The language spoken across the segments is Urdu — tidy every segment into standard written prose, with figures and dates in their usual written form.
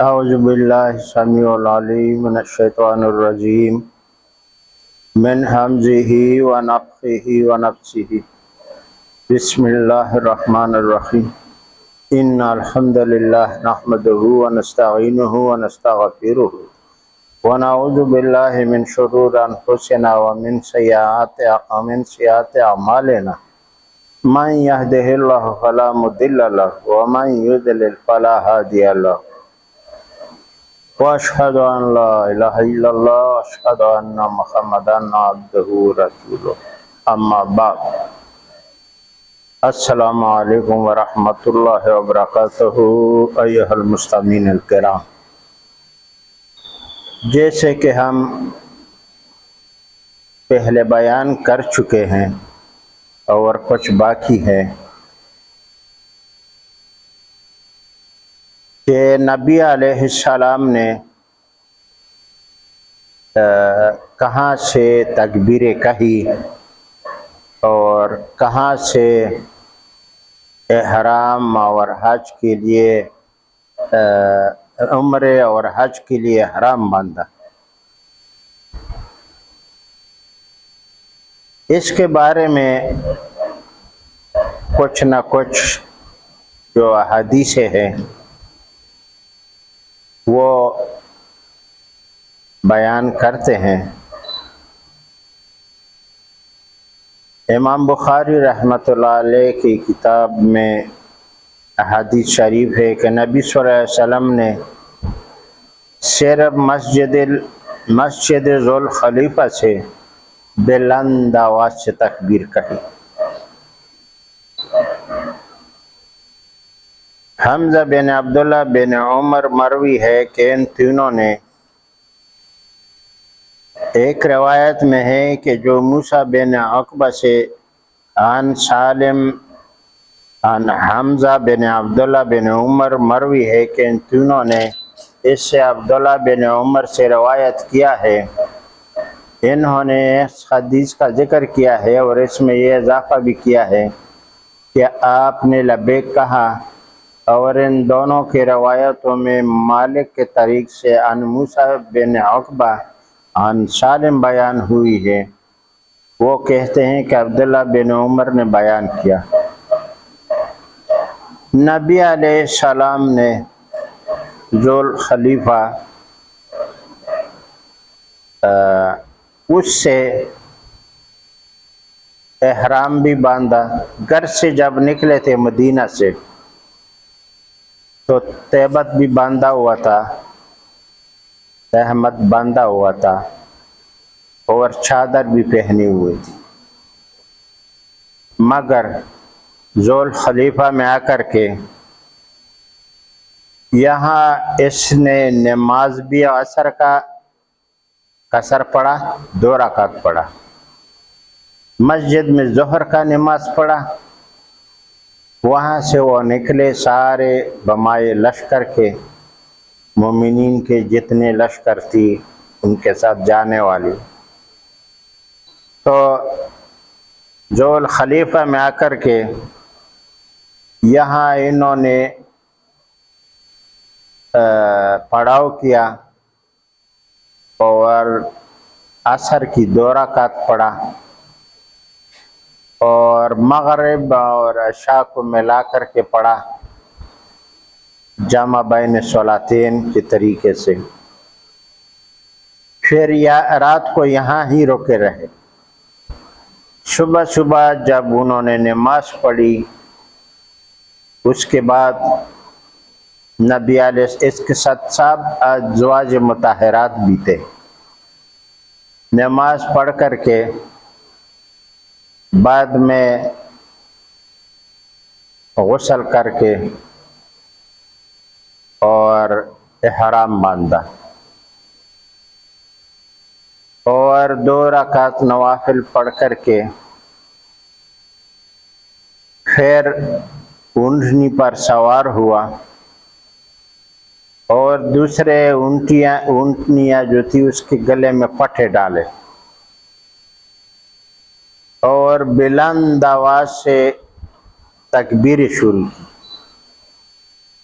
اعوذ باللہ السمیع العلیم من الشیطان الرجیم من حمزہ ونفخہ ونفثہ بسم اللہ الرحمن الرحیم ان الحمد للہ نحمدہ ونستعینہ ونستغفرہ ونعوذ باللہ من شرور انفسنا ومن سیئات اعمالنا من یہدہ اللہ فلا مضل لہ ومن یضلل فلا ہادی لہ واشهد ان لا اله الا الله واشهد ان محمدا عبده ورسوله اما بعد السلام علیکم ورحمۃ اللہ وبرکاتہ ایھا المستمعین الکرام، جیسے کہ ہم پہلے بیان کر چکے ہیں اور کچھ باقی ہے کہ نبی علیہ السلام نے کہاں سے تکبیریں کہی اور کہاں سے احرام اور حج کے لیے عمرے اور حج کے لیے احرام باندھا۔ اس کے بارے میں کچھ نہ کچھ جو احادیثیں ہیں وہ بیان کرتے ہیں۔ امام بخاری رحمۃ اللہ علیہ کی کتاب میں احادیث شریف ہے کہ نبی صلی اللہ علیہ وسلم نے صرف مسجد ذوالخلیفہ سے بلند آواز سے تکبیر کہی۔ حمزہ بن عبداللہ بن عمر مروی ہے کہ ان تینوں نے، ایک روایت میں ہے کہ جو موسیٰ بن عقبہ سے عن سالم عن حمزہ بن عبداللہ بن عمر مروی ہے کہ ان تینوں نے اس سے عبداللہ بن عمر سے روایت کیا ہے۔ انہوں نے اس حدیث کا ذکر کیا ہے اور اس میں یہ اضافہ بھی کیا ہے کہ آپ نے لبیک کہا، اور ان دونوں کی روایتوں میں مالک کے طریق سے عن موسیٰ بن عقبہ عن سالم بیان ہوئی ہے۔ وہ کہتے ہیں کہ عبداللہ بن عمر نے بیان کیا، نبی علیہ السلام نے ذوالخلیفہ اس سے احرام بھی باندھا۔ گھر سے جب نکلے تھے مدینہ سے تو تیبت بھی باندھا ہوا تھا، تہمت باندھا ہوا تھا اور چادر بھی پہنی ہوئی تھی، مگر ذوالخلیفہ میں آ کر کے یہاں اس نے نماز بھی عصر کا قصر پڑھا، 2 رکعت پڑھا، مسجد میں ظہر کا نماز پڑھا۔ وہاں سے وہ نکلے سارے بمائے لشکر کے، مومنین کے جتنے لشکر تھی ان کے ساتھ جانے والی، تو ذوالخلیفہ میں آ کر کے یہاں انہوں نے پڑاؤ کیا اور عصر کی 2 رکعت پڑھا اور مغرب اور عشاء کو ملا کر کے پڑھا، جمع بین صلاتین کے طریقے سے۔ پھر رات کو یہاں ہی رکے رہے۔ صبح جب انہوں نے نماز پڑھی، اس کے بعد نبی علیہ اس کے ساتھ ساتھ ازواج مطہرات بھی تھے، نماز پڑھ کر کے بعد میں غسل کر کے اور احرام باندھا اور 2 رکعت نوافل پڑھ کر کے پھر اونٹنی پر سوار ہوا اور دوسرے اونٹنیاں جو تھی اس کے گلے میں پٹھے ڈالے اور بلند آواز سے تکبیر شروع کی۔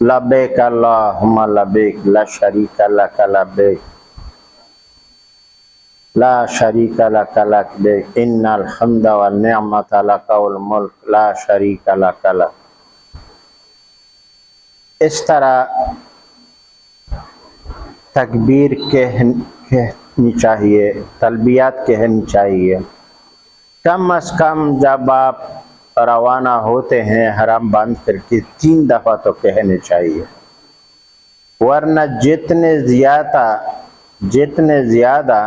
لبیک اللہم لبیک لا شریک لک لبیک لا شریک لک لبیک ان الحمد والنعمت لک والملک لا شریک لک لک۔ اس طرح تکبیر کہنی چاہیے، تلبیات کہنی چاہیے، کم از کم جب آپ روانہ ہوتے ہیں حرم باندھ کر کے 3 دفعہ تو کہنے چاہیے، ورنہ جتنے زیادہ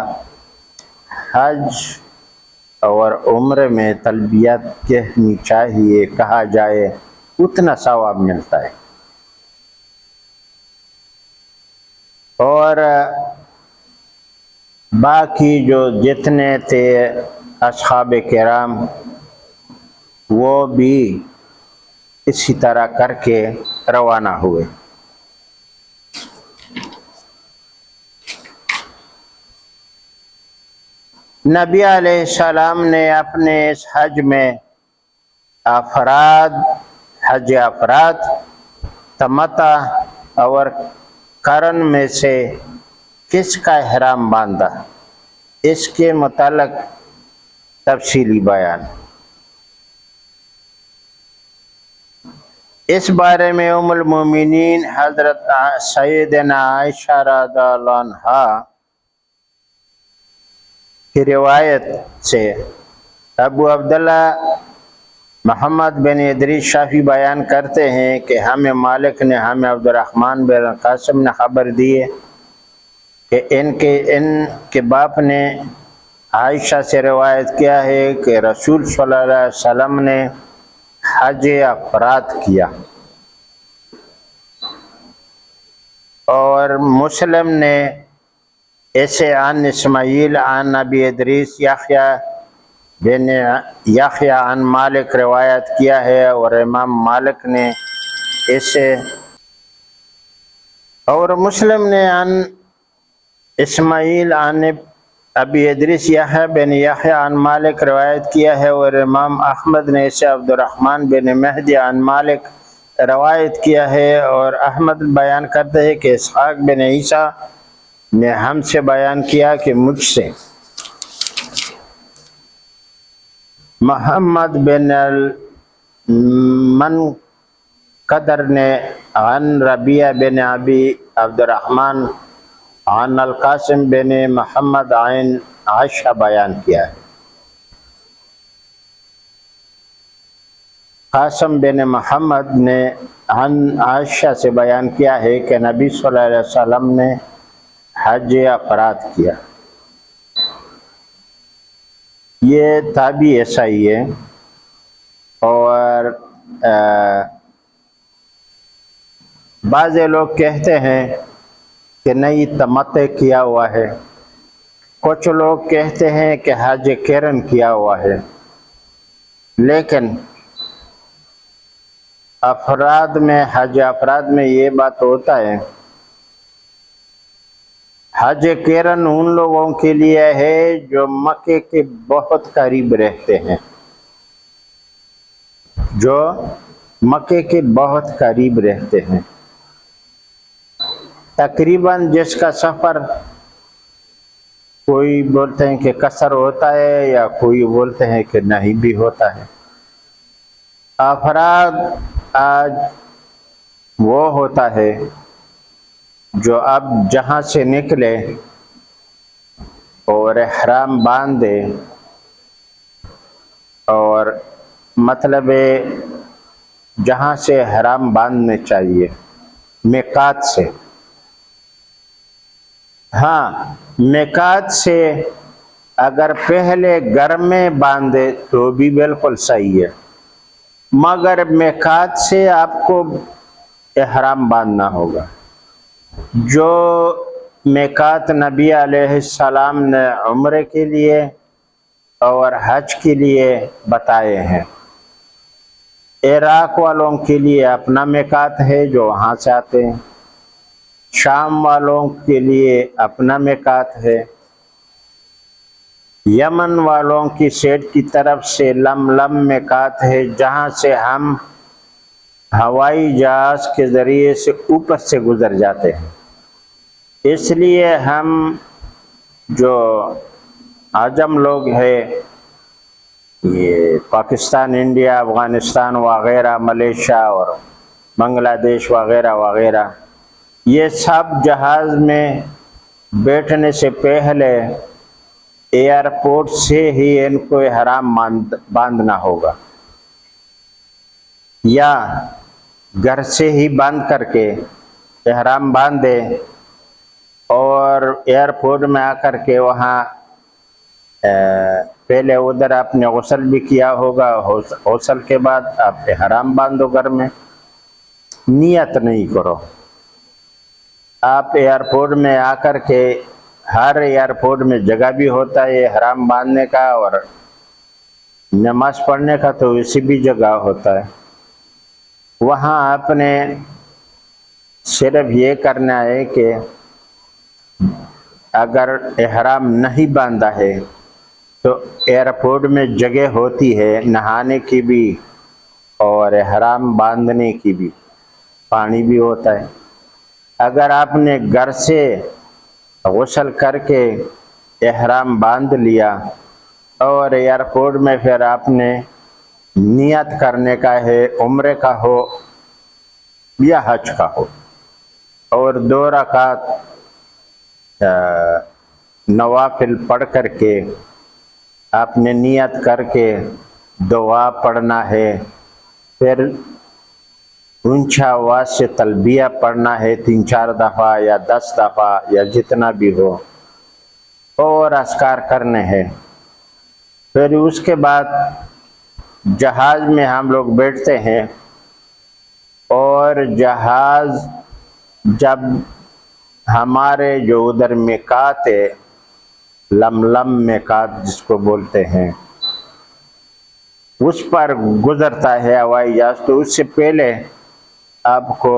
حج اور عمرے میں تلبیات کہنی چاہیے، کہا جائے، اتنا ثواب ملتا ہے۔ اور باقی جو جتنے تھے اصحاب کرام وہ بھی اسی طرح کر کے روانہ ہوئے۔ نبی علیہ السلام نے اپنے اس حج میں حج افراد، تمتع اور قرن میں سے کس کا احرام باندھا، اس کے متعلق تفصیلی بیان۔ اس بارے میں ام المومنین حضرت سیدنا عائشہ رضی اللہ عنہا کی روایت سے ابو عبداللہ محمد بن ادریس شافعی بیان کرتے ہیں کہ ہمیں مالک نے، ہمیں عبد الرحمن بن قاسم نے خبر دی ہے کہ ان کے باپ نے عائشہ سے روایت کیا ہے کہ رسول صلی اللہ علیہ وسلم نے حج افراد کیا، اور مسلم نے اسے عن اسماعیل عن ابی ادریس یحییٰ عن مالک روایت کیا ہے، اور امام مالک نے اسے، اور مسلم نے عن اسماعیل عن ابی ادریس یحییٰ بن یحییٰ عن مالک روایت کیا ہے، اور امام احمد نے اسے عبد الرحمن بن مہدی عن مالک روایت کیا ہے، اور احمد بیان کرتے ہیں کہ اسحاق بن عیسیٰ نے ہم سے بیان کیا کہ مجھ سے محمد بن المنقدر نے عن ربیعہ بن ابی عبد الرحمن عن القاسم بن محمد عن عائشہ بیان کیا ہے۔ قاسم بن محمد نے عن عائشہ سے بیان کیا ہے کہ نبی صلی اللہ علیہ وسلم نے حج افراد کیا۔ یہ تابعی ایسا ہی ہے، اور بعض لوگ کہتے ہیں کہ نہیں تمتع کیا ہوا ہے، کچھ لوگ کہتے ہیں کہ حج قرن کیا ہوا ہے، لیکن حج افراد میں یہ بات ہوتا ہے، حج قرن ان لوگوں کے لیے ہے جو مکے کے بہت قریب رہتے ہیں، جو مکے کے بہت قریب رہتے ہیں، تقریباً جس کا سفر کوئی بولتے ہیں کہ قصر ہوتا ہے، یا کوئی بولتے ہیں کہ نہیں بھی ہوتا ہے۔ افراد آج وہ ہوتا ہے جو اب جہاں سے نکلے اور احرام باندھے، اور مطلب جہاں سے احرام باندھنے چاہیے میقات سے، ہاں میقات سے اگر پہلے گھر میں باندھے تو بھی بالکل صحیح ہے، مگر میقات سے آپ کو احرام باندھنا ہوگا، جو میقات نبی علیہ السلام نے عمرے کے لیے اور حج کے لیے بتائے ہیں۔ عراق والوں کے لیے اپنا میقات ہے جو وہاں سے آتے ہیں، شام والوں کے لیے اپنا میقات ہے، یمن والوں کی سیٹ کی طرف سے لم میقات ہے، جہاں سے ہم ہوائی جہاز کے ذریعے سے اوپر سے گزر جاتے ہیں۔ اس لیے ہم جو عجم لوگ ہیں، یہ پاکستان، انڈیا، افغانستان وغیرہ، ملیشیا اور بنگلہ دیش وغیرہ وغیرہ، یہ سب جہاز میں بیٹھنے سے پہلے ایئرپورٹ سے ہی ان کو احرام باندھنا ہوگا، یا گھر سے ہی باندھ کر کے احرام باندھے اور ایئرپورٹ میں آ کر کے وہاں پہلے ادھر آپ نے غسل بھی کیا ہوگا، غسل کے بعد آپ احرام باندھو گھر میں، نیت نہیں کرو۔ آپ ایئرپورٹ میں آ کر کے، ہر ایئرپورٹ میں جگہ بھی ہوتا ہے احرام باندھنے کا اور نماز پڑھنے کا، تو اسی بھی جگہ ہوتا ہے۔ وہاں آپ نے صرف یہ کرنا ہے کہ اگر احرام نہیں باندھا ہے تو ایئرپورٹ میں جگہ ہوتی ہے نہانے کی بھی اور احرام باندھنے کی بھی، پانی بھی ہوتا ہے۔ اگر آپ نے گھر سے غسل کر کے احرام باندھ لیا اور ایئرپورٹ میں پھر آپ نے نیت کرنے کا ہے، عمرے کا ہو یا حج کا ہو، اور 2 رکعت نوافل پڑھ کر کے آپ نے نیت کر کے دعا پڑھنا ہے، پھر اونچا آواز سے تلبیہ پڑھنا ہے 3-4 دفعہ یا 10 دفعہ یا جتنا بھی ہو، اور اذکار کرنے ہیں۔ پھر اس کے بعد جہاز میں ہم لوگ بیٹھتے ہیں، اور جہاز جب ہمارے جو ادھر میقات ہے، لملم میقات جس کو بولتے ہیں، اس پر گزرتا ہے ہوائی جہاز، تو اس سے پہلے آپ کو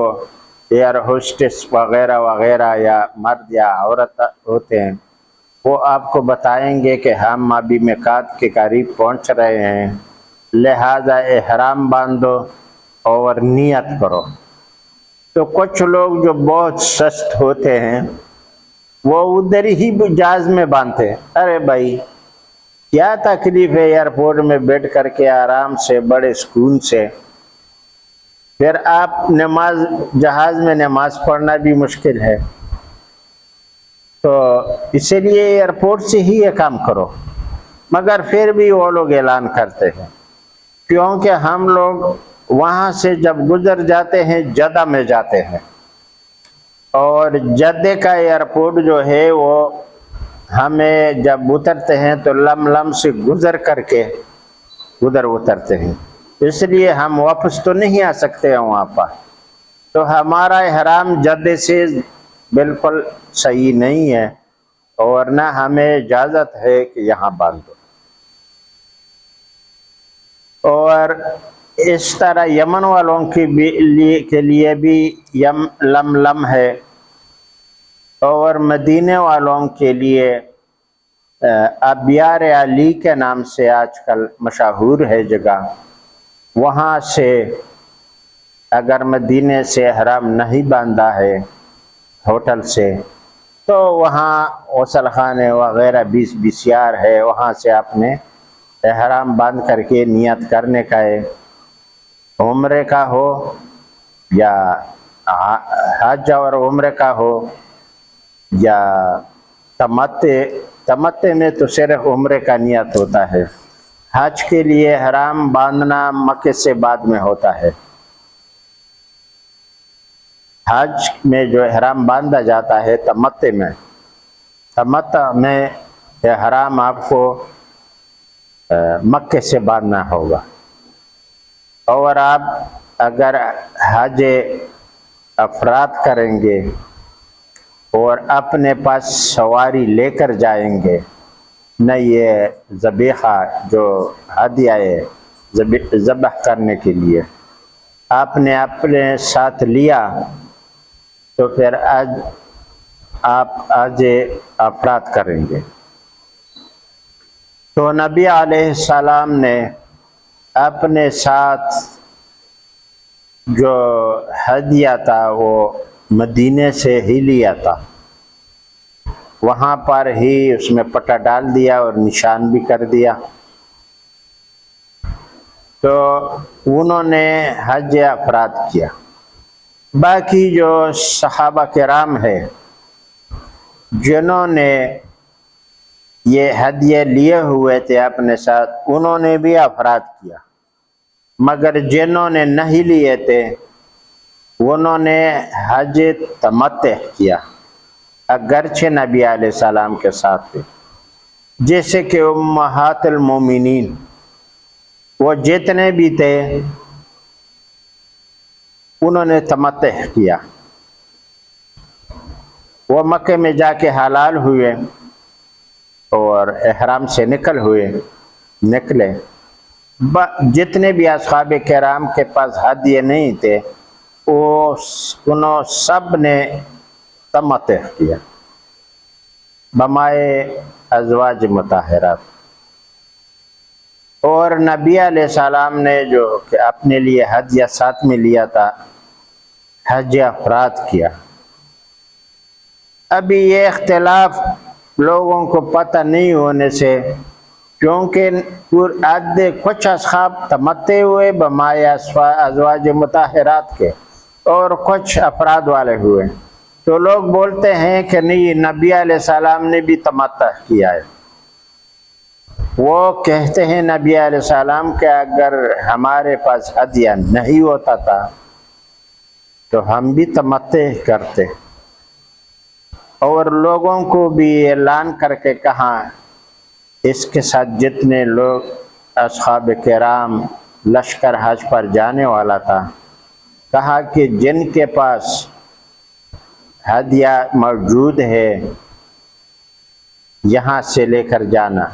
ایئر ہوسٹس وغیرہ وغیرہ یا مرد یا عورت ہوتے ہیں، وہ آپ کو بتائیں گے کہ ہم ابھی میقات کے قریب پہنچ رہے ہیں، لہذا احرام باندھو اور نیت کرو۔ تو کچھ لوگ جو بہت سست ہوتے ہیں وہ ادھر ہی جہاز میں باندھتے ہیں۔ ارے بھائی کیا تکلیف ہے ایئرپورٹ میں بیٹھ کر کے آرام سے بڑے سکون سے، پھر آپ جہاز میں نماز پڑھنا بھی مشکل ہے، تو اسی لیے ایئرپورٹ سے ہی یہ کام کرو۔ مگر پھر بھی وہ لوگ اعلان کرتے ہیں، کیونکہ ہم لوگ وہاں سے جب گزر جاتے ہیں جدہ میں جاتے ہیں، اور جدہ کا ایئرپورٹ جو ہے وہ ہمیں جب اترتے ہیں تو لم سے گزر کر کے ادھر اترتے ہیں، اس لیے ہم واپس تو نہیں آ سکتے ہیں وہاں پر، تو ہمارا احرام جدہ سے بالکل صحیح نہیں ہے، اور نہ ہمیں اجازت ہے کہ یہاں باندھو۔ اور اس طرح یمن والوں کے لیے بھی لم ہے، اور مدینے والوں کے لیے ابیار علی کے نام سے آج کل مشہور ہے جگہ، وہاں سے اگر مدینے سے احرام نہیں باندھا ہے ہوٹل سے، تو وہاں غسل خانے وغیرہ بسیار ہے، وہاں سے آپ نے احرام باندھ کر کے نیت کرنے کا ہے، عمرے کا ہو یا حج اور عمرے کا ہو یا تمتع میں تو صرف عمرے کا نیت ہوتا ہے۔ حج کے لیے احرام باندھنا مکے سے بعد میں ہوتا ہے۔ حج میں جو احرام باندھا جاتا ہے تمتع میں احرام آپ کو مکے سے باندھنا ہوگا، اور آپ اگر حج افراد کریں گے اور اپنے پاس سواری لے کر جائیں گے، نہ یہ ذبیحہ جو ہدیہ ہے ذبح کرنے کے لیے آپ نے اپنے ساتھ لیا، تو پھر آپ حج افراد کریں گے۔ تو نبی علیہ السلام نے اپنے ساتھ جو ہدیہ تھا وہ مدینے سے ہی لیا تھا، وہاں پر ہی اس میں پٹا ڈال دیا اور نشان بھی کر دیا۔ تو انہوں نے حج افراد کیا۔ باقی جو صحابہ کرام ہے جنہوں نے یہ ہدیے لیے ہوئے تھے اپنے ساتھ، انہوں نے بھی افراد کیا، مگر جنہوں نے نہیں لیے تھے انہوں نے حج تمتع کیا، اگرچہ نبی علیہ السلام کے ساتھ تھے۔ جیسے کہ امہات المومنین وہ جتنے بھی تھے انہوں نے تمتع کیا، وہ مکے میں جا کے حلال ہوئے اور احرام سے نکلے۔ جتنے بھی اصحاب کرام کے پاس ہدیے نہیں تھے انہوں سب نے تمتع کیا بمائے ازواج مطہرات۔ اور نبی علیہ السلام نے جو کہ اپنے لیے ہدیہ ساتھ میں لیا تھا حج افراد کیا۔ ابھی یہ اختلاف لوگوں کو پتہ نہیں ہونے سے، کیونکہ کچھ اصحاب تمتع ہوئے بمائے ازواج مطہرات کے اور کچھ افراد والے ہوئے، تو لوگ بولتے ہیں کہ نہیں، نبی علیہ السلام نے بھی تمتع کیا ہے۔ وہ کہتے ہیں نبی علیہ السلام کہ اگر ہمارے پاس ہدیہ نہیں ہوتا تھا تو ہم بھی تمتع کرتے، اور لوگوں کو بھی اعلان کر کے کہا، اس کے ساتھ جتنے لوگ اصحاب کرام لشکر حج پر جانے والا تھا، کہا کہ جن کے پاس ہدیہ موجود ہے یہاں سے لے کر جانا،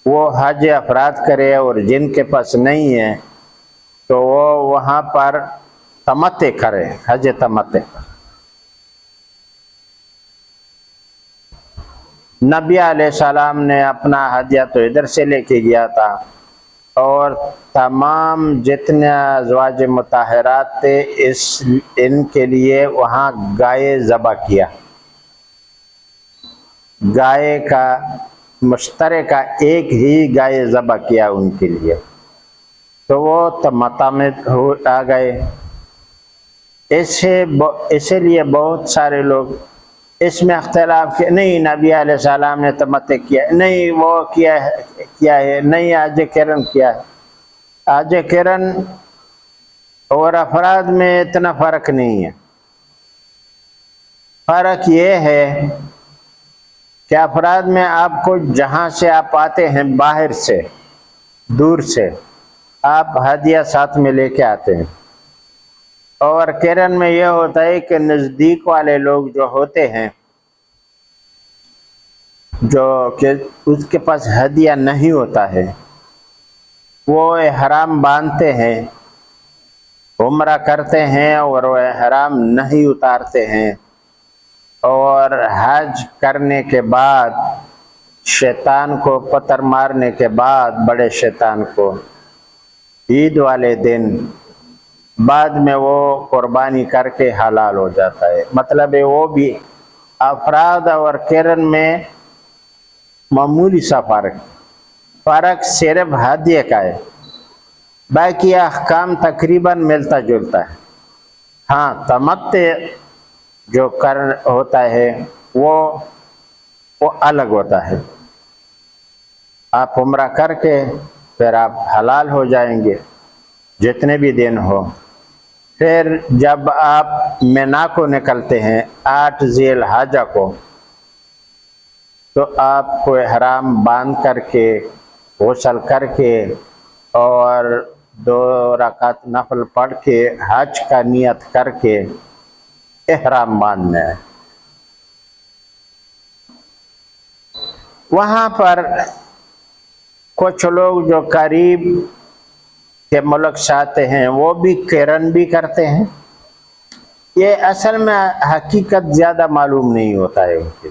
وہ حج افراد کرے، اور جن کے پاس نہیں ہے تو وہ وہاں پر تمتع کرے، حج تمتع۔ نبی علیہ السلام نے اپنا ہدیہ تو ادھر سے لے کے گیا تھا، اور تمام جتنے ازواج مطہرات تھے ان کے لیے وہاں گائے ذبح کیا، گائے کا مشترکہ ایک ہی گائے ذبح کیا ان کے لیے، تو وہ تمتع میں آ گئے۔ اسی لیے بہت سارے لوگ اس میں اختلاف کہ نہیں نبی علیہ السلام نے تمتع کیا، نہیں وہ کیا ہے، نہیں حج قرن کیا ہے۔ حج قرن اور افراد میں اتنا فرق نہیں ہے، فرق یہ ہے کہ افراد میں آپ کو جہاں سے آپ آتے ہیں باہر سے، دور سے، آپ ہدیہ ساتھ میں لے کے آتے ہیں، اور قرن میں یہ ہوتا ہے کہ نزدیک والے لوگ جو ہوتے ہیں جو کہ اس کے پاس ہدیہ نہیں ہوتا ہے، وہ احرام باندھتے ہیں، عمرہ کرتے ہیں اور وہ احرام نہیں اتارتے ہیں، اور حج کرنے کے بعد شیطان کو پتھر مارنے کے بعد، بڑے شیطان کو عید والے دن بعد میں وہ قربانی کر کے حلال ہو جاتا ہے۔ مطلب ہے وہ بھی افراد اور قرن میں معمولی سا فرق صرف ہدیہ کا ہے، باقی احکام تقریباً ملتا جلتا ہے۔ ہاں، تمتع جو ہوتا ہے وہ الگ ہوتا ہے، آپ عمرہ کر کے پھر آپ حلال ہو جائیں گے جتنے بھی دن ہو۔ پھر جب آپ مینا کو نکلتے ہیں 8 ذی الحجہ کو، تو آپ کو احرام باندھ کر کے، غسل کر کے اور 2 رکعت نفل پڑھ کے حج کا نیت کر کے احرام باندھنا ہے۔ وہاں پر کچھ لوگ جو قریب کے ملک سے آتے ہیں وہ بھی قرن بھی کرتے ہیں، یہ اصل میں حقیقت زیادہ معلوم نہیں ہوتا ہے ان کے،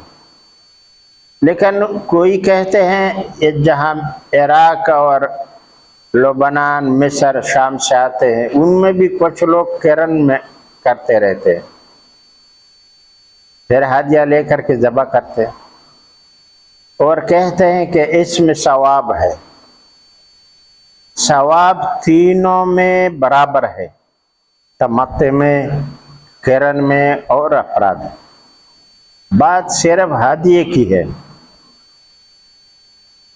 لیکن کوئی کہتے ہیں جہاں عراق اور لبنان، مصر، شام سے آتے ہیں، ان میں بھی کچھ لوگ کرن میں کرتے رہتے ہیں، پھر ہدیہ لے کر کے ذبح کرتے ہیں اور کہتے ہیں کہ اس میں ثواب ہے۔ ثواب تینوں میں برابر ہے، تمتع میں، کرن میں اور افراد۔ بات صرف ہدیے کی ہے،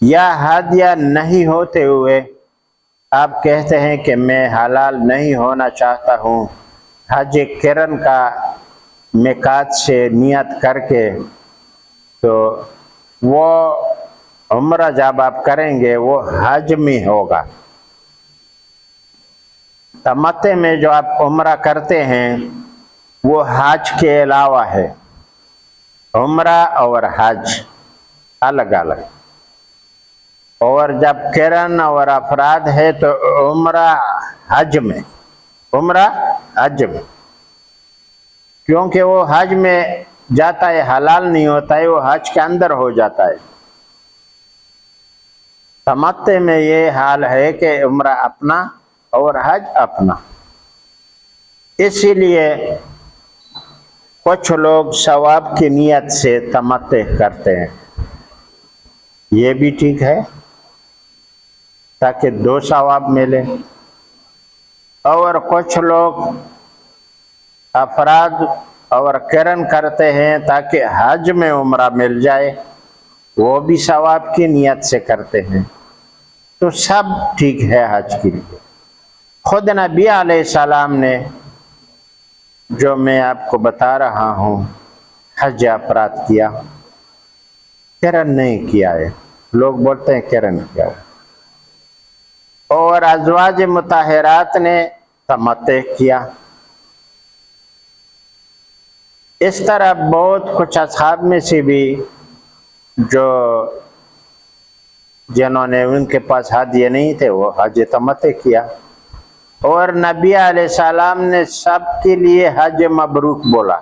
یا ہدیہ نہیں ہوتے ہوئے آپ کہتے ہیں کہ میں حلال نہیں ہونا چاہتا ہوں، حج کرن کا میقات سے نیت کر کے، تو وہ عمرہ جب آپ کریں گے وہ حج میں ہوگا۔ تمتع میں جو آپ عمرہ کرتے ہیں وہ حج کے علاوہ ہے، عمرہ اور حج الگ الگ۔ اور جب کرن اور افراد ہے تو عمرہ حج میں، عمرہ حج میں، کیونکہ وہ حج میں جاتا ہے حلال نہیں ہوتا ہے، وہ حج کے اندر ہو جاتا ہے۔ تمتع میں یہ حال ہے کہ عمرہ اپنا اور حج اپنا۔ اسی لیے کچھ لوگ ثواب کی نیت سے تمتع کرتے ہیں، یہ بھی ٹھیک ہے تاکہ دو ثواب ملے، اور کچھ لوگ افراد اور کرن کرتے ہیں تاکہ حج میں عمرہ مل جائے، وہ بھی ثواب کی نیت سے کرتے ہیں، تو سب ٹھیک ہے حج کے لیے۔ خود نبی علیہ السلام نے، جو میں آپ کو بتا رہا ہوں، حج افراد کیا، کرن نہیں کیا ہے۔ لوگ بولتے ہیں کرن کیا ہے، اور ازواج مطہرات نے تمتع کیا۔ اس طرح بہت کچھ اصحاب میں سے بھی جنہوں نے ان کے پاس ہدیہ نہیں تھے وہ حج تمتع کیا، اور نبی علیہ السلام نے سب کے لیے حج مبروک بولا،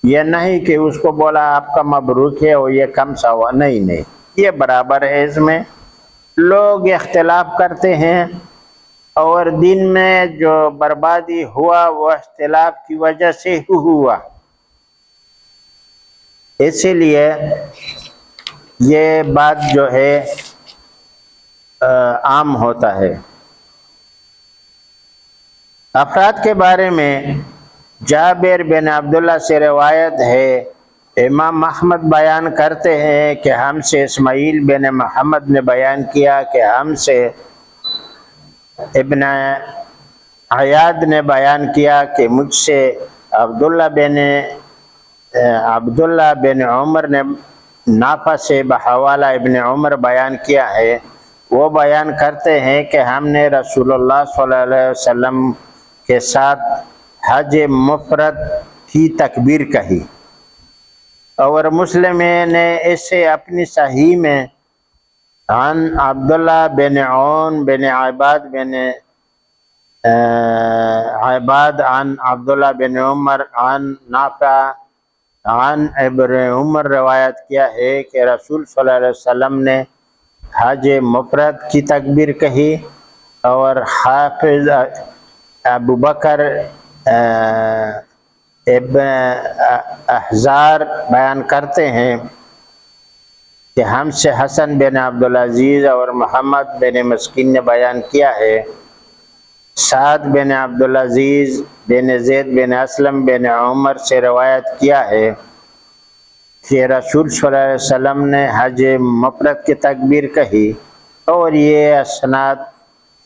یہ نہیں کہ اس کو بولا آپ کا مبروک ہے اور یہ کم سا ہوا، نہیں، یہ برابر ہے۔ اس میں لوگ اختلاف کرتے ہیں، اور دین میں جو بربادی ہوا وہ اختلاف کی وجہ سے ہوا، اسی لیے یہ بات جو ہے عام ہوتا ہے۔ افراد کے بارے میں جابر بن عبداللہ سے روایت ہے، امام احمد بیان کرتے ہیں کہ ہم سے اسماعیل بن محمد نے بیان کیا کہ ہم سے ابن عیاد نے بیان کیا کہ مجھ سے عبداللہ بن عمر نے نافع سے بحوالہ ابن عمر بیان کیا ہے، وہ بیان کرتے ہیں کہ ہم نے رسول اللہ صلی اللہ علیہ وسلم کے ساتھ حج مفرد کی تکبیر کہی، اور مسلم نے اسے اپنی صحیح میں عن عبداللہ بن عون بن عباد عن عبداللہ بن عمر عن نافع عن ابن عمر روایت کیا ہے کہ رسول صلی اللہ علیہ وسلم نے حج مفرد کی تکبیر کہی، اور حافظ ابو بکر ابن احزار بیان کرتے ہیں کہ ہم سے حسن بن عبدالعزیز اور محمد بن مسکین نے بیان کیا ہے، سعد بن عبدالعزیز بن زید بن اسلم بن عمر سے روایت کیا ہے کہ رسول صلی اللہ علیہ وسلم نے حج مفرد کی تکبیر کہی، اور یہ اسناد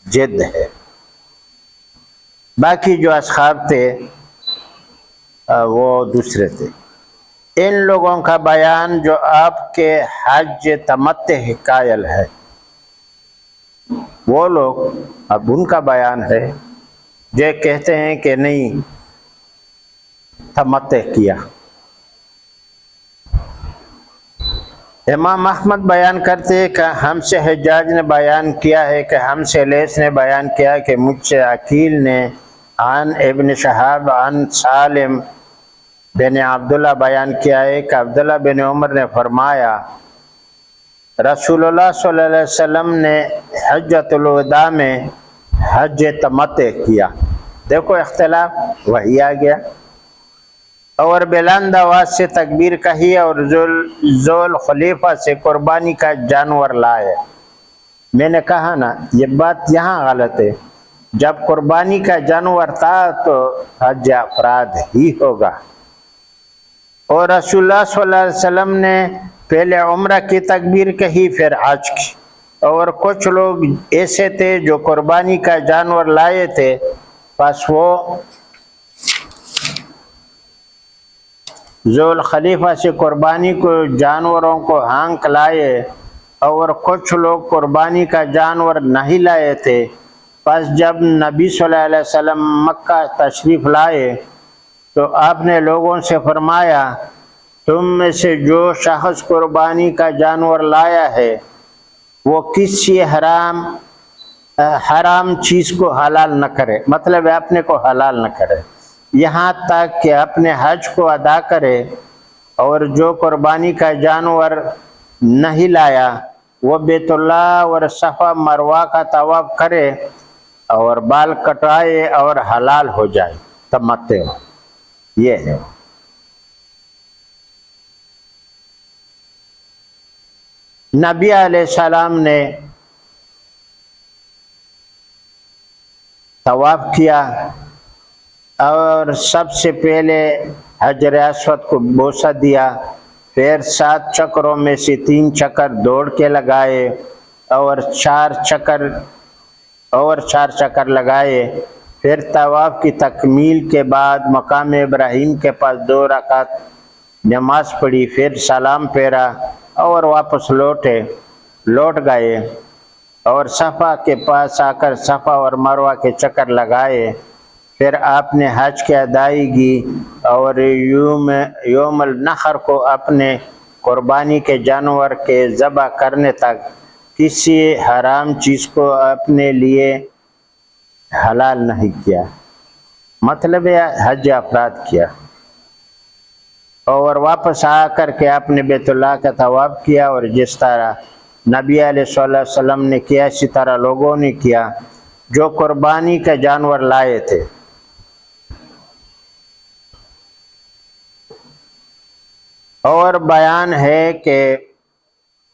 جد ہے۔ باقی جو اصحاب تھے وہ دوسرے تھے۔ ان لوگوں کا بیان جو آپ کے حج تمتع قائل ہے، وہ لوگ، اب ان کا بیان ہے جو کہتے ہیں کہ نہیں تمتع کیا۔ امام احمد بیان کرتے ہیں کہ ہم سے حجاج نے بیان کیا ہے کہ ہم سے لیث نے بیان کیا کہ مجھ سے عقیل نے عن ابن شہاب عن سالم بن عبداللہ بیان کیا ہے کہ عبداللہ بن عمر نے فرمایا رسول اللہ صلی اللہ علیہ وسلم نے حجۃ الوداع میں حج تمتع کیا۔ دیکھو اختلاف وہی آ گیا۔ اور بلند آواز سے تکبیر کہی اور ذوال خلیفہ سے قربانی کا جانور لائے۔ میں نے کہا نا یہ بات یہاں غلط ہے، جب قربانی کا جانور تھا تو حج افراد ہی ہوگا۔ اور رسول اللہ صلی اللہ علیہ وسلم نے پہلے عمرہ کی تکبیر کہی پھر حج کی۔ اور کچھ لوگ ایسے تھے جو قربانی کا جانور لائے تھے، بس وہ ذوال خلیفہ سے قربانی کو جانوروں کو ہانک لائے، اور کچھ لوگ قربانی کا جانور نہیں لائے تھے۔ پس جب نبی صلی اللہ علیہ وسلم مکہ تشریف لائے تو آپ نے لوگوں سے فرمایا، تم میں سے جو شخص قربانی کا جانور لایا ہے وہ کسی حرام چیز کو حلال نہ کرے، مطلب اپنے کو حلال نہ کرے، یہاں تک کہ اپنے حج کو ادا کرے۔ اور جو قربانی کا جانور نہیں لایا وہ بیت اللہ اور صفا مروہ کا طواف کرے اور بال کٹائے اور حلال ہو جائے، تمتع ہو۔ یہ ہے نبی علیہ السلام نے طواف کیا اور سب سے پہلے حجر اسود کو بوسہ دیا، پھر 7 چکروں میں سے 3 چکر دوڑ کے لگائے اور 4 چکر لگائے۔ پھر طواف کی تکمیل کے بعد مقام ابراہیم کے پاس 2 رکعت نماز پڑھی، پھر سلام پھیرا اور واپس لوٹ گئے اور صفا کے پاس آ کر صفا اور مروہ کے چکر لگائے۔ پھر آپ نے حج کی ادائیگی اور یوم النحر کو اپنے قربانی کے جانور کے ذبح کرنے تک کسی حرام چیز کو اپنے لیے حلال نہیں کیا، مطلب حج افراد کیا۔ اور واپس آ کر کے آپ نے بیت اللہ کا طواف کیا، اور جس طرح نبی علیہ الصلوۃ والسلام نے کیا اسی طرح لوگوں نے کیا جو قربانی کا جانور لائے تھے۔ اور بیان ہے کہ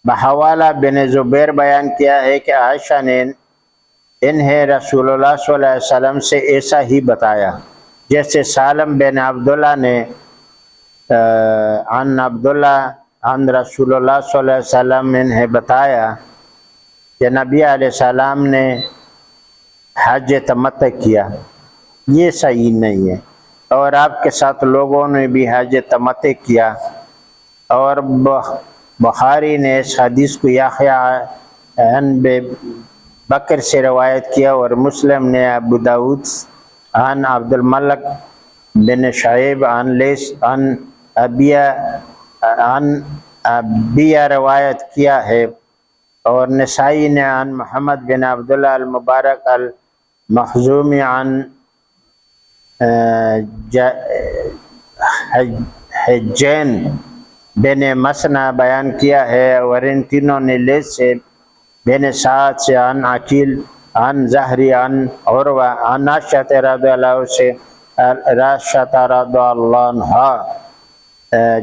بحوالہ بن زبیر بیان کیا ہے کہ عائشہ نے انہیں رسول اللہ صلی اللہ علیہ وسلم سے ایسا ہی بتایا جیسے سالم بن عبداللہ نے عن عبداللہ عن رسول اللہ صلی اللہ علیہ وسلم انہیں بتایا کہ نبی علیہ السلام نے حج تمتع کیا۔ یہ صحیح نہیں ہے، اور آپ کے ساتھ لوگوں نے بھی حج تمتع کیا۔ اور بخاری نے اس حدیث کو یحییٰ عن بکر سے روایت کیا، اور مسلم نے ابو داؤد عن عبد الملک بن شعیب عن لیث عن ابیہ روایت کیا ہے، اور نسائی نے عن محمد بن عبداللہ المبارک المخزومی عن حجین بن مسنہ بیان کیا ہے، اور ان تینوں نے لیث سے بن سعد سے عن عقیل عن زہری عن عروہ عن عائشہ رضی اللہ عنہا،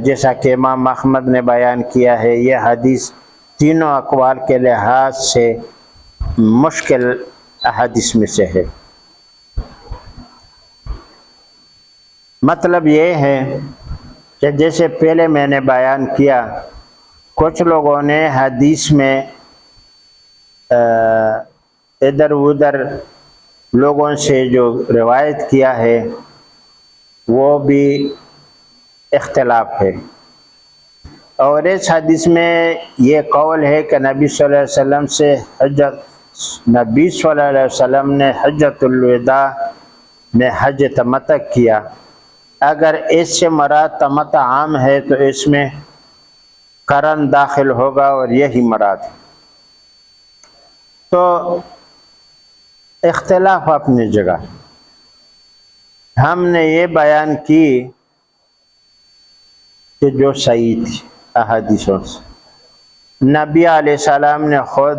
جیسا کہ امام احمد نے بیان کیا ہے۔ یہ حدیث تینوں اقوال کے لحاظ سے مشکل احادیث میں سے ہے۔ مطلب یہ ہے کہ جیسے پہلے میں نے بیان کیا، کچھ لوگوں نے حدیث میں ادھر ادھر لوگوں سے جو روایت کیا ہے وہ بھی اختلاف ہے، اور اس حدیث میں یہ قول ہے کہ نبی صلی اللہ علیہ وسلم نے حجۃ الوداع میں حج تمتع کیا۔ اگر اس سے مراد تمتع عام ہے تو اس میں قرن داخل ہوگا، اور یہی مراد ہے۔ تو اختلاف اپنی جگہ، ہم نے یہ بیان کی کہ جو صحیح تھی احادیثوں سے۔ نبی علیہ السلام نے خود